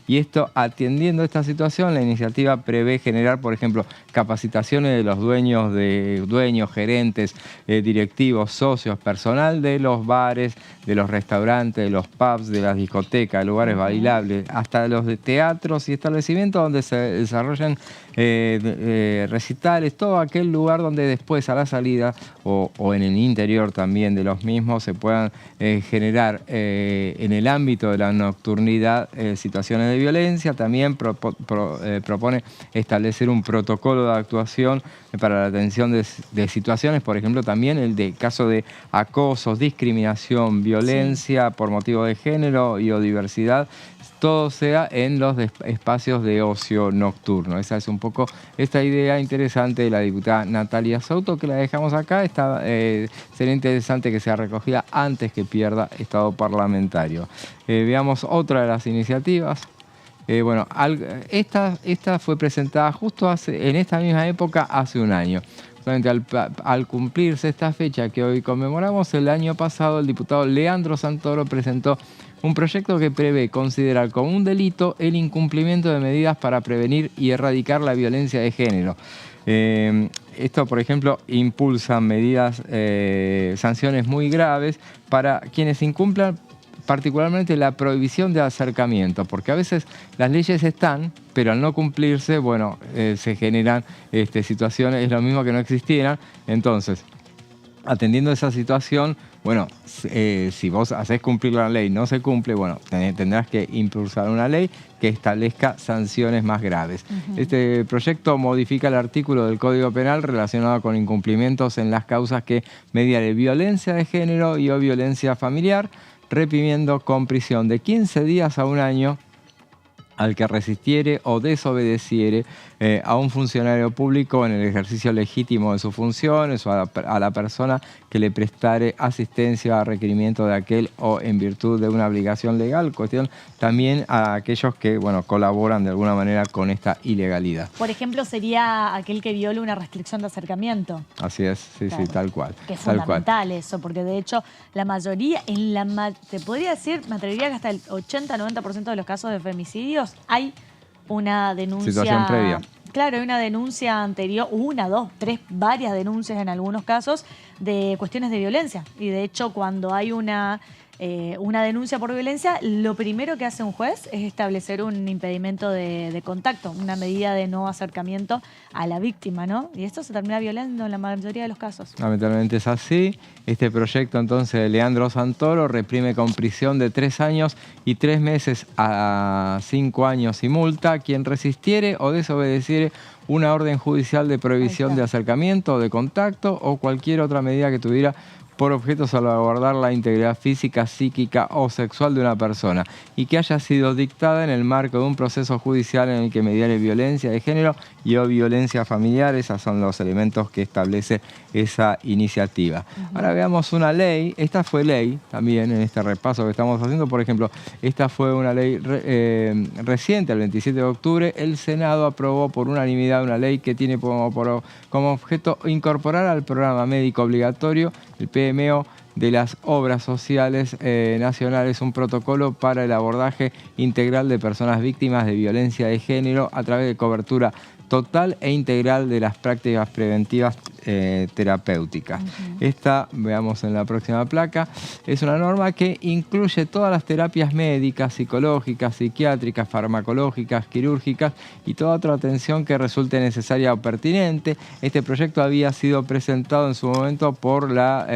Y esto, atendiendo esta situación, la iniciativa prevé generar, por ejemplo, capacitaciones de los dueños, gerentes, directivos, socios, personal de los bares, de los restaurantes, de los pubs, de las discotecas, lugares bailables, hasta los de teatros y establecimientos donde se desarrollan recitales, todo aquel lugar donde después a la salida o en el interior también de los mismos se puedan generar en el ámbito de la nocturnidad situaciones de violencia. También propone establecer un protocolo de actuación para la atención de situaciones, por ejemplo, también el de caso de acosos, discriminación, violencia por motivo de género y o diversidad, todo sea en los espacios de ocio nocturno. Esa es un poco esta idea interesante de la diputada Natalia Souto, que la dejamos acá. Sería interesante que sea recogida antes que pierda estado parlamentario. Veamos otra de las iniciativas. Bueno, esta fue presentada justo en esta misma época, hace un año. Al cumplirse esta fecha que hoy conmemoramos, el año pasado el diputado Leandro Santoro presentó un proyecto que prevé considerar como un delito el incumplimiento de medidas para prevenir y erradicar la violencia de género. Esto, por ejemplo, impulsa medidas, sanciones muy graves para quienes incumplan, particularmente la prohibición de acercamiento, porque a veces las leyes están, pero al no cumplirse, bueno, se generan situaciones, es lo mismo que no existieran. Entonces, atendiendo esa situación, bueno, si vos hacés cumplir la ley, no se cumple, bueno, tendrás que impulsar una ley que establezca sanciones más graves. Este proyecto modifica el artículo del Código Penal relacionado con incumplimientos en las causas que median violencia de género y o violencia familiar, reprimiendo con prisión de 15 días a un año al que resistiere o desobedeciere a un funcionario público en el ejercicio legítimo de sus funciones o a la persona que le prestare asistencia a requerimiento de aquel o en virtud de una obligación legal. Cuestión también a aquellos que, bueno, colaboran de alguna manera con esta ilegalidad. Por ejemplo, sería aquel que viola una restricción de acercamiento. Así es, sí, claro, sí, tal cual. Que es tal fundamental eso, porque de hecho la mayoría, te podría decir, me atrevería que hasta el 80-90% de los casos de femicidios hay una denuncia. Situación previa. Claro, hay una denuncia anterior, una, dos, tres, varias denuncias en algunos casos de cuestiones de violencia. Y de hecho, cuando hay una denuncia por violencia, lo primero que hace un juez es establecer un impedimento de contacto, una medida de no acercamiento a la víctima, ¿no? Y esto se termina violando en la mayoría de los casos. Lamentablemente es así. Este proyecto entonces de Leandro Santoro reprime con prisión de 3 años y 3 meses a 5 años y multa quien resistiere o desobedeciere una orden judicial de prohibición de acercamiento o de contacto o cualquier otra medida que tuviera por objeto salvaguardar la integridad física, psíquica o sexual de una persona y que haya sido dictada en el marco de un proceso judicial en el que mediare violencia de género y o violencia familiar. Esos son los elementos que establece esa iniciativa. Ahora veamos una ley. Esta fue ley también en este repaso que estamos haciendo. Por ejemplo, esta fue una ley reciente, el 27 de octubre. El Senado aprobó por unanimidad una ley que tiene como objeto incorporar al programa médico obligatorio, el PMO, de las obras sociales nacionales, un protocolo para el abordaje integral de personas víctimas de violencia de género a través de cobertura total e integral de las prácticas preventivas terapéuticas. Esta, veamos en la próxima placa, es una norma que incluye todas las terapias médicas, psicológicas, psiquiátricas, farmacológicas, quirúrgicas y toda otra atención que resulte necesaria o pertinente. Este proyecto había sido presentado en su momento por la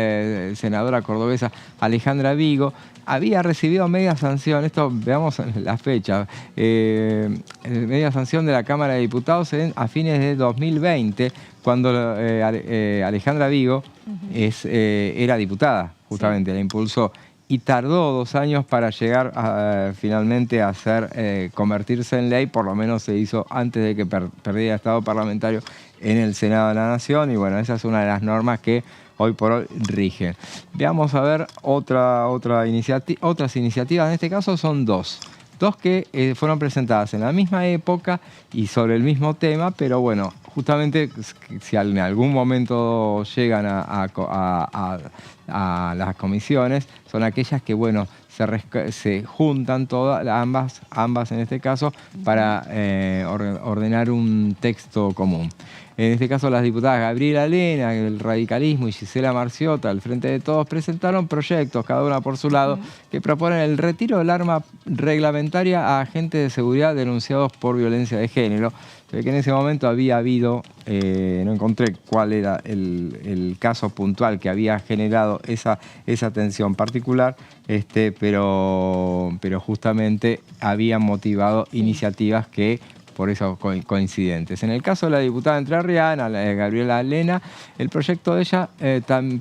senadora cordobesa Alejandra Vigo. Había recibido media sanción, esto veamos la fecha, media sanción de la Cámara de Diputados a fines de 2020, cuando Alejandra Vigo era diputada, justamente, la impulsó. Y tardó 2 años para llegar finalmente a convertirse en ley, por lo menos se hizo antes de que perdiera estado parlamentario en el Senado de la Nación. Y bueno, esa es una de las normas que hoy por hoy rigen. Veamos a ver otras iniciativas, en este caso son 2. dos que fueron presentadas en la misma época y sobre el mismo tema, pero bueno, justamente si en algún momento llegan a las comisiones, son aquellas que, bueno, se juntan todas, ambas en este caso, para ordenar un texto común. En este caso, las diputadas Gabriela Lena, del radicalismo, y Gisela Marciota, del Frente de Todos, presentaron proyectos, cada una por su lado, que proponen el retiro del arma reglamentaria a agentes de seguridad denunciados por violencia de género. Que en ese momento había habido, no encontré cuál era el caso puntual que había generado esa tensión particular, pero justamente habían motivado iniciativas que por eso coincidentes. En el caso de la diputada entrerriana, Gabriela Lena, el proyecto de ella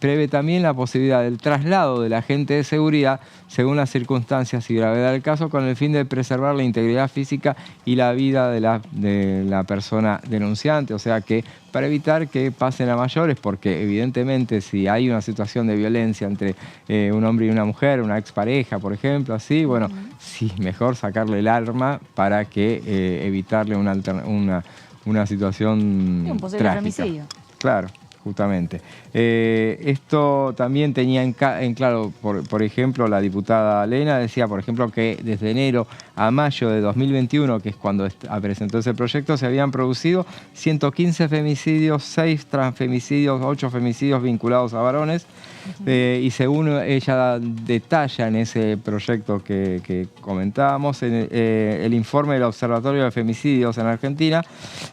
prevé también la posibilidad del traslado del agente de seguridad según las circunstancias y gravedad del caso, con el fin de preservar la integridad física y la vida de la persona denunciante. O sea que para evitar que pasen a mayores, porque evidentemente si hay una situación de violencia entre un hombre y una mujer, una expareja, por ejemplo, así, bueno, sí, mejor sacarle el arma para que evitarle una situación un posible trágica. femicidio. Claro, justamente. Esto también tenía en claro, por ejemplo, la diputada Lena decía, por ejemplo, que desde enero a mayo de 2021, que es cuando presentó ese proyecto, se habían producido 115 femicidios, 6 transfemicidios, 8 femicidios vinculados a varones. Y según ella detalla en ese proyecto que comentábamos, en el informe del Observatorio de Femicidios en Argentina,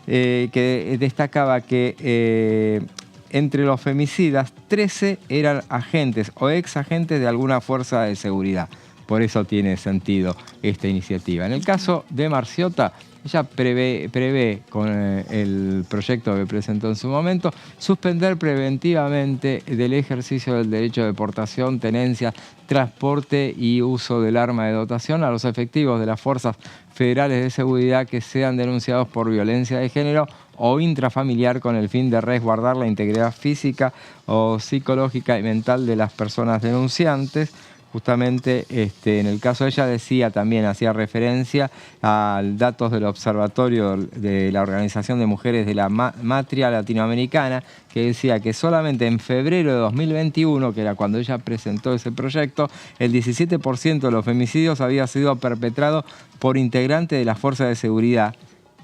que destacaba que entre los femicidas, 13 eran agentes o ex agentes de alguna fuerza de seguridad. Por eso tiene sentido esta iniciativa. En el caso de Marciota, ella prevé con el proyecto que presentó en su momento, suspender preventivamente del ejercicio del derecho de portación, tenencia, transporte y uso del arma de dotación a los efectivos de las fuerzas federales de seguridad que sean denunciados por violencia de género o intrafamiliar, con el fin de resguardar la integridad física o psicológica y mental de las personas denunciantes. Justamente en el caso de ella decía también, hacía referencia a datos del Observatorio de la Organización de Mujeres de la Matria Latinoamericana, que decía que solamente en febrero de 2021, que era cuando ella presentó ese proyecto, el 17% de los femicidios había sido perpetrado por integrantes de las fuerzas de seguridad.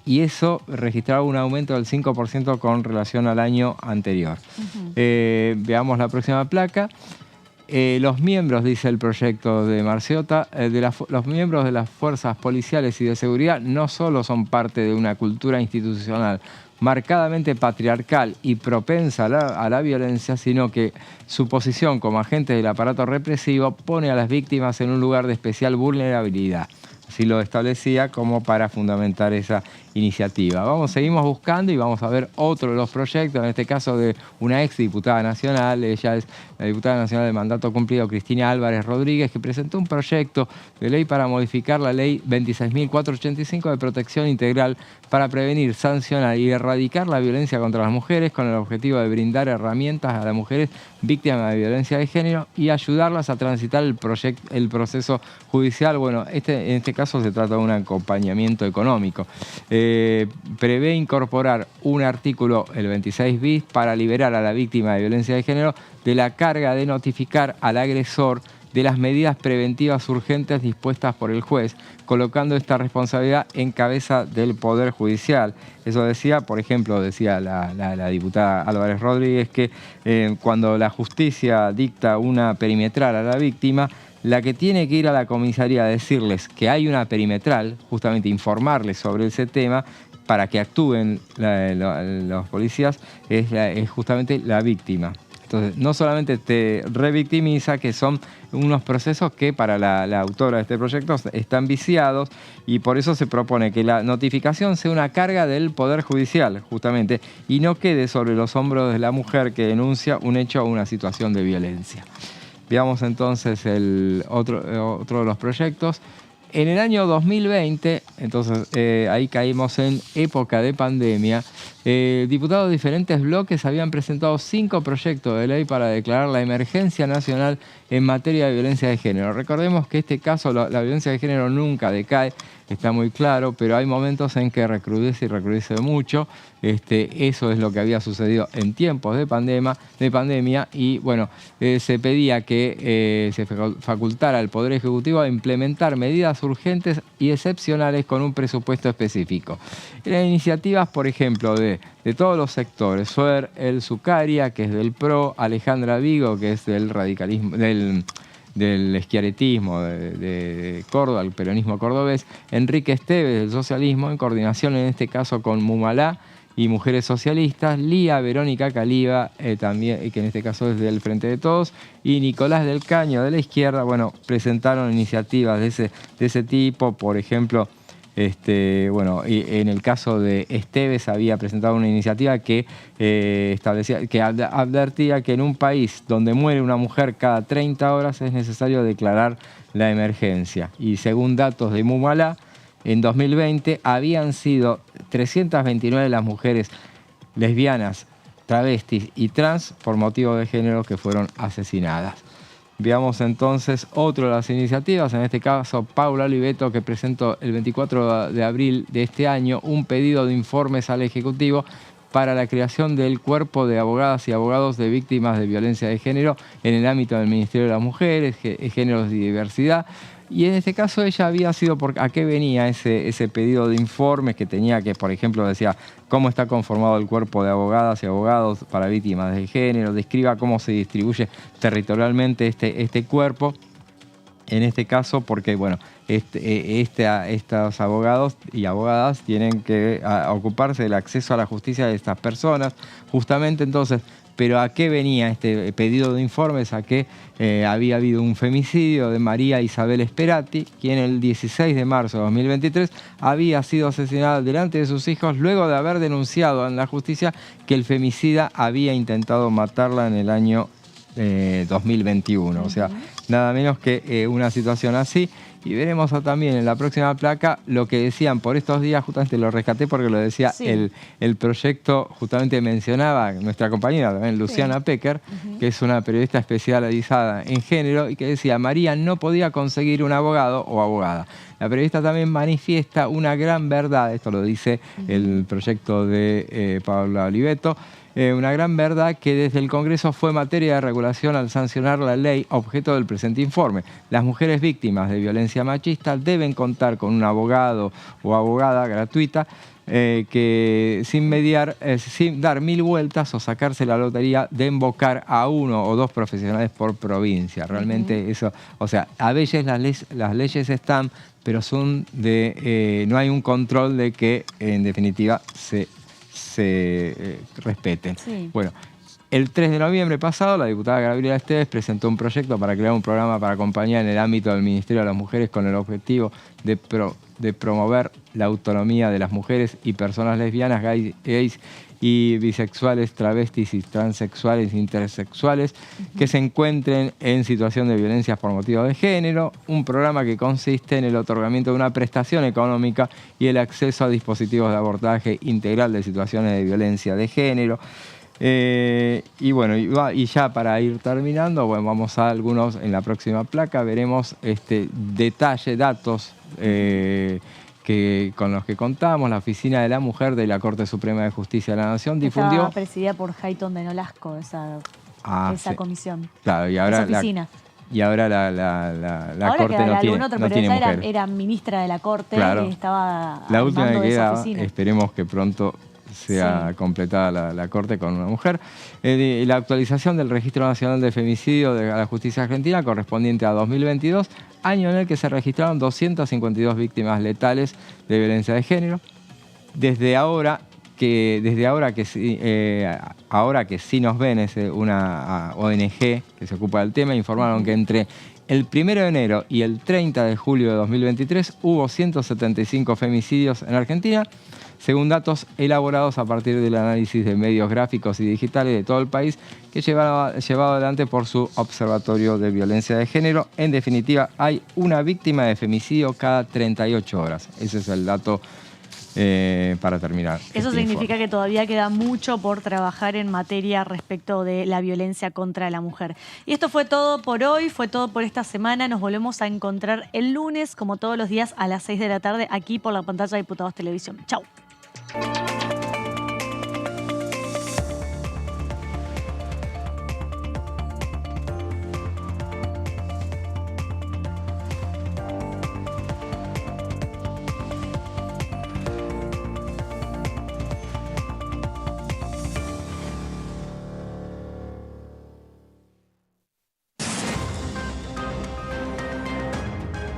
Y eso registraba un aumento del 5% con relación al año anterior. Veamos la próxima placa. Los miembros, dice el proyecto de Marciota, los miembros de las fuerzas policiales y de seguridad no solo son parte de una cultura institucional marcadamente patriarcal y propensa a la violencia, sino que su posición como agente del aparato represivo pone a las víctimas en un lugar de especial vulnerabilidad. Así lo establecía como para fundamentar esa iniciativa. Seguimos buscando y vamos a ver otro de los proyectos, en este caso de una ex diputada nacional. Ella es la diputada nacional de mandato cumplido, Cristina Álvarez Rodríguez, que presentó un proyecto de ley para modificar la ley 26.485 de protección integral para prevenir, sancionar y erradicar la violencia contra las mujeres, con el objetivo de brindar herramientas a las mujeres víctimas de violencia de género y ayudarlas a transitar el proceso judicial. Bueno, en este caso se trata de un acompañamiento económico. Prevé incorporar un artículo, el 26 bis, para liberar a la víctima de violencia de género de la carga de notificar al agresor de las medidas preventivas urgentes dispuestas por el juez, colocando esta responsabilidad en cabeza del Poder Judicial. Eso decía, por ejemplo, decía la diputada Álvarez Rodríguez, que cuando la justicia dicta una perimetral a la víctima, la que tiene que ir a la comisaría a decirles que hay una perimetral, justamente informarles sobre ese tema, para que actúen los policías, es justamente la víctima. Entonces, no solamente te revictimiza, que son unos procesos que para la autora de este proyecto están viciados, y por eso se propone que la notificación sea una carga del Poder Judicial, justamente, y no quede sobre los hombros de la mujer que denuncia un hecho o una situación de violencia. Veamos entonces otro de los proyectos. En el año 2020, entonces ahí caímos en época de pandemia, diputados de diferentes bloques habían presentado 5 proyectos de ley para declarar la emergencia nacional en materia de violencia de género. Recordemos que este caso, la violencia de género nunca decae, está muy claro, pero hay momentos en que recrudece y recrudece mucho. Eso es lo que había sucedido en tiempos de pandemia y bueno, se pedía que se facultara al Poder Ejecutivo a implementar medidas urgentes y excepcionales con un presupuesto específico. Eran iniciativas, por ejemplo, de todos los sectores. Suer El Zucaria, que es del PRO, Alejandra Vigo, que es del radicalismo, del schiarettismo de Córdoba, el peronismo cordobés, Enrique Esteves del socialismo, en coordinación en este caso con Mumalá y Mujeres Socialistas, Lía Verónica Caliba, también, que en este caso es del Frente de Todos, y Nicolás del Caño de la izquierda, bueno, presentaron iniciativas de ese tipo, por ejemplo, bueno, y en el caso de Esteves había presentado una iniciativa que advertía que en un país donde muere una mujer cada 30 horas es necesario declarar la emergencia. Y según datos de Mumalá, en 2020 habían sido 329 las mujeres lesbianas, travestis y trans por motivo de género que fueron asesinadas. Veamos entonces otra de las iniciativas, en este caso Paula Oliveto, que presentó el 24 de abril de este año un pedido de informes al Ejecutivo para la creación del cuerpo de abogadas y abogados de víctimas de violencia de género en el ámbito del Ministerio de las Mujeres, Géneros y Diversidad. Y en este caso ella había sido, ¿a qué venía ese pedido de informes que tenía que, por ejemplo, decía cómo está conformado el cuerpo de abogadas y abogados para víctimas de género, describa cómo se distribuye territorialmente este cuerpo? En este caso, porque bueno, estos abogados y abogadas tienen que ocuparse del acceso a la justicia de estas personas, justamente entonces. Pero ¿a qué venía este pedido de informes? A que había habido un femicidio de María Isabel Esperati, quien el 16 de marzo de 2023 había sido asesinada delante de sus hijos luego de haber denunciado en la justicia que el femicida había intentado matarla en el año 2021. O sea, nada menos que una situación así. Y veremos también en la próxima placa lo que decían por estos días, justamente lo rescaté porque lo decía el proyecto, justamente mencionaba nuestra compañera también, Luciana Pecker, que es una periodista especializada en género, y que decía, María no podía conseguir un abogado o abogada. La periodista también manifiesta una gran verdad, esto lo dice el proyecto de Paula Oliveto, una gran verdad que desde el Congreso fue materia de regulación al sancionar la ley objeto del presente informe. Las mujeres víctimas de violencia machista deben contar con un abogado o abogada gratuita que sin dar 1000 vueltas o sacarse la lotería de invocar a 1 o 2 profesionales por provincia. Realmente eso, o sea, a veces las leyes están, pero son no hay un control de que en definitiva se respeten. Bueno, el 3 de noviembre pasado, la diputada Gabriela Esteves presentó un proyecto para crear un programa para acompañar en el ámbito del Ministerio de las Mujeres con el objetivo de promover la autonomía de las mujeres y personas lesbianas, gays y bisexuales, travestis y transexuales, intersexuales, que se encuentren en situación de violencia por motivo de género, un programa que consiste en el otorgamiento de una prestación económica y el acceso a dispositivos de abordaje integral de situaciones de violencia de género. Y bueno, y ya para ir terminando, bueno, vamos a algunos, en la próxima placa veremos datos con los que contamos. La Oficina de la Mujer de la Corte Suprema de Justicia de la Nación difundió... Estaba presidida por Hayton de Nolasco, esa comisión. Claro, y ahora esa oficina. Y ahora la Corte no tiene mujer. Era ministra de la Corte, claro. Y estaba la última que queda, oficina. Esperemos que pronto sea completada la Corte con una mujer. La actualización del Registro Nacional de Femicidio de la Justicia Argentina correspondiente a 2022, año en el que se registraron 252 víctimas letales de violencia de género. Ahora que sí nos ven, es una ONG que se ocupa del tema, informaron que entre el 1 de enero y el 30 de julio de 2023 hubo 175 femicidios en Argentina, según datos elaborados a partir del análisis de medios gráficos y digitales de todo el país, que llevado adelante por su Observatorio de Violencia de Género. En definitiva, hay una víctima de femicidio cada 38 horas. Ese es el dato para terminar. Eso significa que todavía queda mucho por trabajar en materia respecto de la violencia contra la mujer. Y esto fue todo por hoy, fue todo por esta semana. Nos volvemos a encontrar el lunes, como todos los días, a las 6 de la tarde, aquí por la pantalla de Diputados Televisión. Chau.